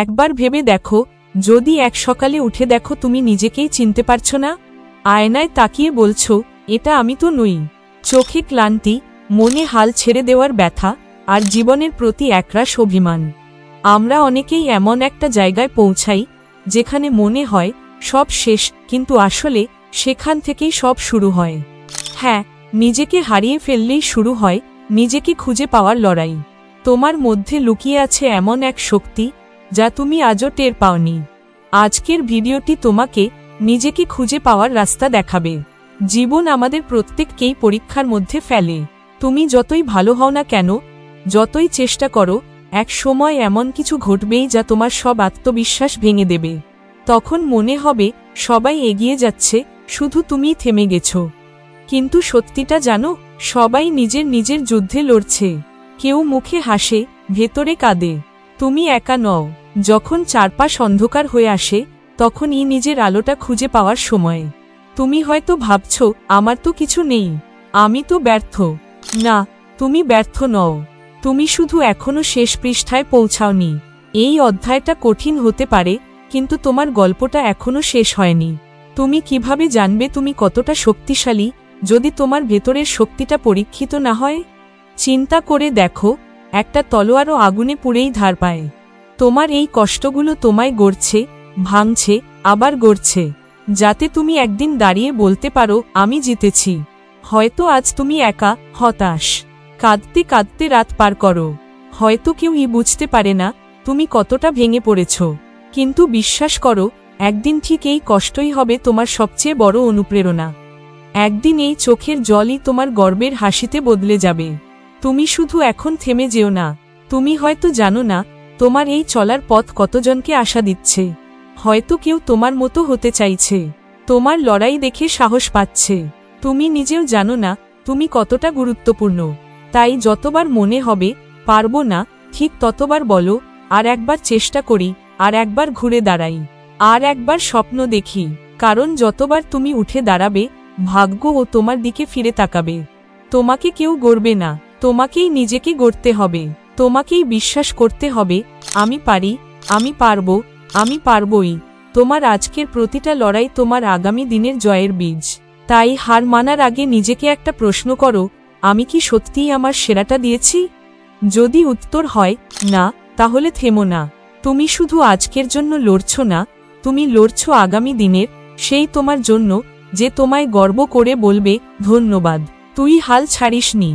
একবার ভেবে দেখো, যদি এক সকালে উঠে দেখো তুমি নিজেকেই চিনতে পারছো না, আয়নায় তাকিয়ে বলছো, এটা আমি তো নই। চোখে ক্লান্তি, মনে হাল ছেড়ে দেওয়ার ব্যথা, আর জীবনের প্রতি একরাশ অভিমান। আমরা অনেকেই এমন একটা জায়গায় পৌঁছাই যেখানে মনে হয় সব শেষ, কিন্তু আসলে সেখান থেকেই সব শুরু হয়। হ্যাঁ, নিজেকে হারিয়ে ফেললেই শুরু হয় নিজেকে খুঁজে পাওয়ার লড়াই। তোমার মধ্যে লুকিয়ে আছে এমন এক শক্তি যা তুমি আজও টের পাওনি। আজকের ভিডিওটি তোমাকে নিজেকে খুঁজে পাওয়ার রাস্তা দেখাবে। জীবন আমাদের প্রত্যেককেই পরীক্ষার মধ্যে ফেলে। তুমি যতই ভালো হও না কেন, যতই চেষ্টা করো, এক সময় এমন কিছু ঘটবেই যা তোমার সব আত্মবিশ্বাস ভেঙে দেবে। তখন মনে হবে সবাই এগিয়ে যাচ্ছে, শুধু তুমিই থেমে গেছো। কিন্তু সত্যিটা জানো, সবাই নিজের নিজের যুদ্ধে লড়ছে। কেউ মুখে হাসে, ভেতরে কাঁদে। তুমি একা নও। যখন চারপাশ অন্ধকার হয়ে আসে, তখনই নিজের আলোটা খুঁজে পাওয়ার সময়। তুমি হয়তো ভাবছো, আমার তো কিছু নেই, আমি তো ব্যর্থ। না, তুমি ব্যর্থ নও। তুমি শুধু এখনো শেষ পৃষ্ঠায় পৌঁছাওনি। এই অধ্যায়টা কঠিন হতে পারে, কিন্তু তোমার গল্পটা এখনো শেষ হয়নি। তুমি কিভাবে জানবে তুমি কতটা শক্তিশালী যদি তোমার ভেতরের শক্তিটা পরীক্ষিত না হয়? চিন্তা করে দেখো, একটা তলোয়ারও আগুনে পুড়েই ধার পায়। তোমার এই কষ্টগুলো তোমায় গড়ছে, ভাঙছে, আবার গড়ছে, যাতে তুমি একদিন দাঁড়িয়ে বলতে পারো, আমি জিতেছি। হয়তো আজ তুমি একা, হতাশ, কাঁদতে কাঁদতে রাত পার করো। হয়তো কেউই বুঝতে পারে না তুমি কতটা ভেঙে পড়েছ। কিন্তু বিশ্বাস করো, একদিন ঠিক এই কষ্টই হবে তোমার সবচেয়ে বড় অনুপ্রেরণা। একদিন এই চোখের জলই তোমার গর্বের হাসিতে বদলে যাবে। তুমি শুধু এখন থেমে যেও না। তুমি হয়তো জানো না তোমার এই চলার পথ কতজনকে আশা দিচ্ছে। হয়তো কেউ তোমার মতো হতে চাইছে, তোমার লড়াই দেখে সাহস পাচ্ছে। তুমি নিজেও জানো না তুমি কতটা গুরুত্বপূর্ণ। তাই যতবার মনে হবে পারবো না, ঠিক ততবার বলো, আর একবার চেষ্টা করি, আর একবার ঘুরে দাঁড়াই, আর একবার স্বপ্ন দেখি। কারণ যতবার তুমি উঠে দাঁড়াবে, ভাগ্য ও তোমার দিকে ফিরে তাকাবে। তোমাকে কেউ গড়বে না, তোমাকেই নিজেকে গড়তে হবে। তোমাকেই বিশ্বাস করতে হবে, আমি পারি, আমি পারবো, আমি পারবই। তোমার আজকের প্রতিটা লড়াই তোমার আগামী দিনের জয়ের বীজ। তাই হার মানার আগে নিজেকে একটা প্রশ্ন করো, আমি কি সত্যিই আমার সেরাটা দিয়েছি? যদি উত্তর হয় না, তাহলে থেমো না। তুমি শুধু আজকের জন্য লড়ছো না, তুমি লড়ছো আগামী দিনের সেই তোমার জন্য, যে তোমায় গর্ব করে বলবে, ধন্যবাদ, তুই হাল ছাড়িসনি।